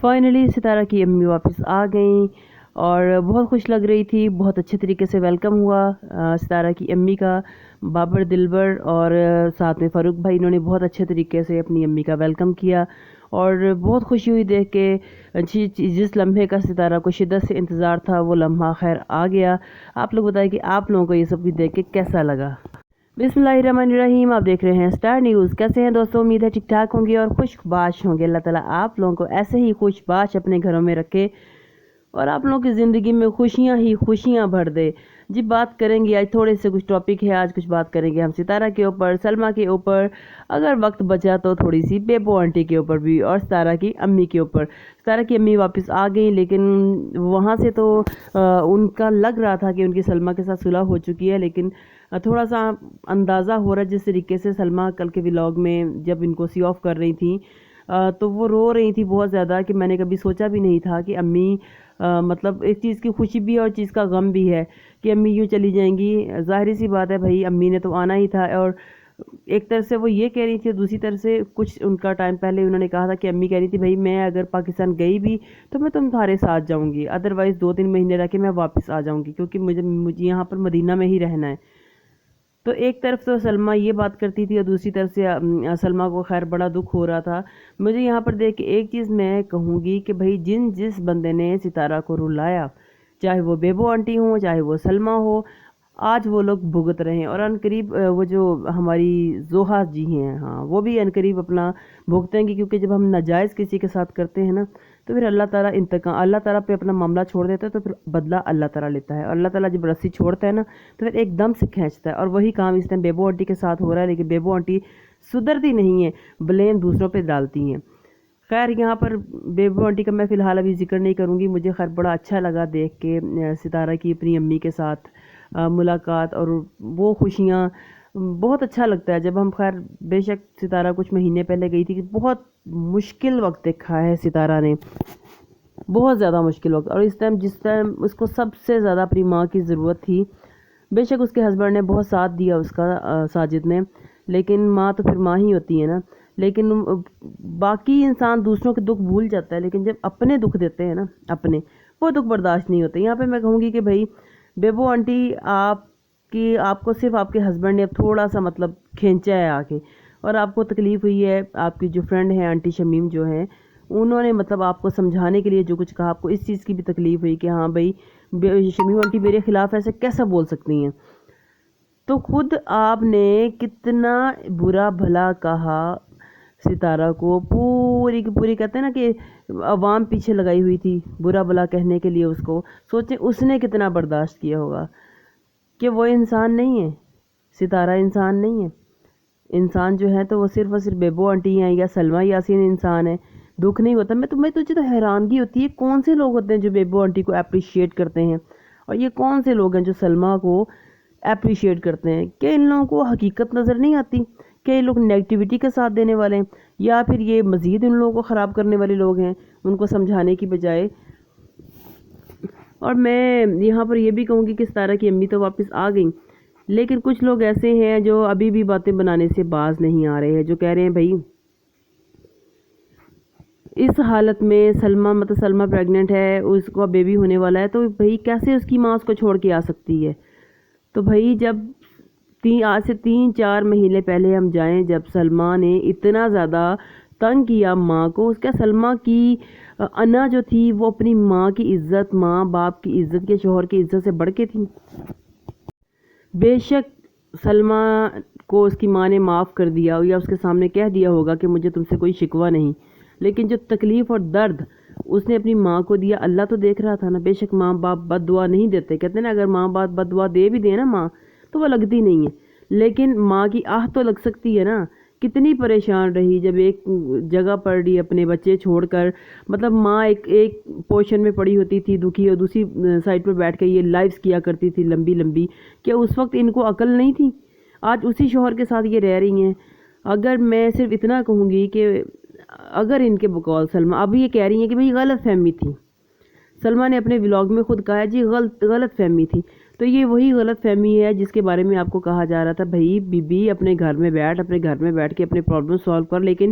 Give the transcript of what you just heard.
Finally ستارہ کی امی واپس آ گئیں اور بہت خوش لگ رہی تھی. بہت اچھے طریقے سے ویلکم ہوا ستارہ کی امی کا. بابر دلبر اور ساتھ میں فاروق بھائی انہوں نے بہت اچھے طریقے سے اپنی امی کا ویلکم کیا اور بہت خوشی ہوئی دیکھ کے. جس لمحے کا ستارہ کو شدت سے انتظار تھا وہ لمحہ خیر آ گیا. آپ لوگ بتائیں کہ آپ لوگوں کو یہ سب کچھ دیکھ کے کیسا لگا. بسم اللہ الرحمن الرحیم. آپ دیکھ رہے ہیں اسٹار نیوز. کیسے ہیں دوستوں؟ امید ہے ٹھیک ٹھاک ہوں گے اور خوش باش ہوں گے. اللہ تعالیٰ آپ لوگوں کو ایسے ہی خوش باش اپنے گھروں میں رکھے اور آپ لوگوں کی زندگی میں خوشیاں ہی خوشیاں بھر دے. جی بات کریں گے آج تھوڑے سے کچھ ٹاپک ہے. آج کچھ بات کریں گے ہم ستارہ کے اوپر, سلمیٰ کے اوپر, اگر وقت بچا تو تھوڑی سی بیبو آنٹی کے اوپر بھی اور ستارہ کی امی کے اوپر. ستارہ کی امی واپس آ گئیں لیکن وہاں سے تو ان کا لگ رہا تھا کہ ان کی سلمیٰ کے ساتھ صلح ہو چکی ہے, لیکن تھوڑا سا اندازہ ہو رہا ہے جس طریقے سے سلمیٰ کل کے ولاگ میں جب ان کو سی آف کر رہی تھیں تو وہ رو رہی تھی بہت زیادہ کہ میں نے کبھی سوچا بھی نہیں تھا کہ امی مطلب ایک چیز کی خوشی بھی ہے اور چیز کا غم بھی ہے کہ امی یوں چلی جائیں گی. ظاہری سی بات ہے بھائی, امی نے تو آنا ہی تھا اور ایک طرف سے وہ یہ کہہ رہی تھی, دوسری طرف سے کچھ ان کا ٹائم پہلے انہوں نے کہا تھا کہ امی کہہ رہی تھی بھائی میں اگر پاکستان گئی بھی تو میں تمہارے ساتھ جاؤں گی, ادروائز 2-3 مہینے رہ کے میں واپس آ جاؤں گی کیونکہ مجھے یہاں پر مدینہ میں ہی رہنا ہے. تو ایک طرف تو سلمیٰ یہ بات کرتی تھی اور دوسری طرف سے سلمیٰ کو خیر بڑا دکھ ہو رہا تھا. مجھے یہاں پر دیکھ کے ایک چیز میں کہوں گی کہ بھائی جس بندے نے ستارہ کو رلایا, چاہے وہ بیبو آنٹی ہوں چاہے وہ سلمیٰ ہو, آج وہ لوگ بھگت رہے ہیں اور عنقریب وہ جو ہماری زوہا جی ہیں وہ بھی عنقریب اپنا بھگتیں گی, کیونکہ جب ہم ناجائز کسی کے ساتھ کرتے ہیں نا تو پھر اللہ تعالیٰ پہ اپنا معاملہ چھوڑ دیتا ہے تو پھر بدلہ اللہ تعالیٰ لیتا ہے. اور اللہ تعالیٰ جب رسی چھوڑتا ہے نا تو پھر ایک دم سے کھینچتا ہے, اور وہی کام اس ٹائم بیبو آنٹی کے ساتھ ہو رہا ہے. لیکن بیبو آنٹی سدھرتی نہیں ہیں, بلیم دوسروں پہ ڈالتی ہیں. خیر یہاں پر بیبو آنٹی کا میں فی الحال ابھی ذکر نہیں کروں گی. مجھے خیر بڑا اچھا لگا دیکھ کے ستارہ کی اپنی امی کے ساتھ ملاقات اور وہ خوشیاں. بہت اچھا لگتا ہے جب ہم خیر بے شک ستارہ کچھ مہینے پہلے گئی تھی کہ بہت مشکل وقت دیکھا ہے ستارہ نے, بہت زیادہ مشکل وقت. اور جس ٹائم اس کو سب سے زیادہ اپنی ماں کی ضرورت تھی, بے شک اس کے ہسبینڈ نے بہت ساتھ دیا اس کا, ساجد نے, لیکن ماں تو پھر ماں ہی ہوتی ہے نا. لیکن باقی انسان دوسروں کے دکھ بھول جاتا ہے, لیکن جب اپنے دکھ دیتے ہیں نا اپنے, وہ دکھ برداشت نہیں ہوتے. یہاں پہ میں کہوں گی کہ بھائی بیبو آنٹی آپ کو صرف آپ کے ہسبینڈ نے اب تھوڑا سا مطلب کھینچا ہے آ کے, اور آپ کو تکلیف ہوئی ہے. آپ کی جو فرینڈ ہیں آنٹی شمیم جو ہیں, انہوں نے مطلب آپ کو سمجھانے کے لیے جو کچھ کہا, آپ کو اس چیز کی بھی تکلیف ہوئی کہ ہاں بھائی شمیم آنٹی میرے خلاف ایسے کیسا بول سکتی ہیں. تو خود آپ نے کتنا برا بھلا کہا ستارہ کو, پوری کی پوری کہتے ہیں نا کہ عوام پیچھے لگائی ہوئی تھی برا بھلا کہنے کے لیے اس کو. سوچیں اس نے کتنا برداشت کیا ہوگا کہ وہ انسان نہیں ہے, ستارہ انسان نہیں ہے. انسان جو ہے تو وہ صرف اور صرف بیبو آنٹی ہیں یا سلمیٰ یاسین انسان ہے. دکھ نہیں ہوتا. تجھے تو حیرانگی ہوتی ہے کون سے لوگ ہوتے ہیں جو بیبو آنٹی کو اپریشیٹ کرتے ہیں, اور یہ کون سے لوگ ہیں جو سلمیٰ کو اپریشیٹ کرتے ہیں. کہ ان لوگوں کو حقیقت نظر نہیں آتی کہ یہ لوگ نیگیٹیوٹی کا ساتھ دینے والے ہیں, یا پھر یہ مزید ان لوگوں کو خراب کرنے والے لوگ ہیں ان کو سمجھانے کی بجائے. اور میں یہاں پر یہ بھی کہوں گی کہ ستارہ کی امی تو واپس آ گئیں, لیکن کچھ لوگ ایسے ہیں جو ابھی بھی باتیں بنانے سے باز نہیں آ رہے ہیں, جو کہہ رہے ہیں بھائی اس حالت میں سلمیٰ پریگننٹ ہے, اس کو بیبی ہونے والا ہے, تو بھائی کیسے اس کی ماں اس کو چھوڑ کے آ سکتی ہے. تو بھائی جب آج سے 3-4 مہینے پہلے ہم جائیں, جب سلمیٰ نے اتنا زیادہ تنگ کیا ماں کو, اس کا سلمیٰ کی انا جو تھی وہ اپنی ماں کی عزت, ماں باپ کی عزت کے شوہر کی عزت سے بڑھ کے تھی. بے شک سلمیٰ کو اس کی ماں نے معاف کر دیا یا اس کے سامنے کہہ دیا ہوگا کہ مجھے تم سے کوئی شکوہ نہیں, لیکن جو تکلیف اور درد اس نے اپنی ماں کو دیا اللہ تو دیکھ رہا تھا نا. بے شک ماں باپ بد دعا نہیں دیتے, کہتے ہیں نا اگر ماں باپ بد دعا دے بھی دے نا ماں تو وہ لگتی نہیں ہے, لیکن ماں کی آہ تو لگ سکتی ہے نا. کتنی پریشان رہی جب ایک جگہ پڑ رہی اپنے بچے چھوڑ کر, مطلب ماں ایک پوزیشن میں پڑی ہوتی تھی دکھی, اور دوسری سائڈ پر بیٹھ کے یہ لائیوز کیا کرتی تھی لمبی لمبی, کہ اس وقت ان کو عقل نہیں تھی. آج اسی شوہر کے ساتھ یہ رہ رہی ہیں. اگر میں صرف اتنا کہوں گی کہ اگر ان کے بقول سلمیٰ اب یہ کہہ رہی ہیں کہ بھئی غلط فہمی تھی, سلمیٰ نے اپنے ولاگ میں خود کہا ہے جی غلط فہمی تھی, تو یہ وہی غلط فہمی ہے جس کے بارے میں آپ کو کہا جا رہا تھا بھائی بی بی اپنے گھر میں بیٹھ کے اپنے پرابلم سالو کر, لیکن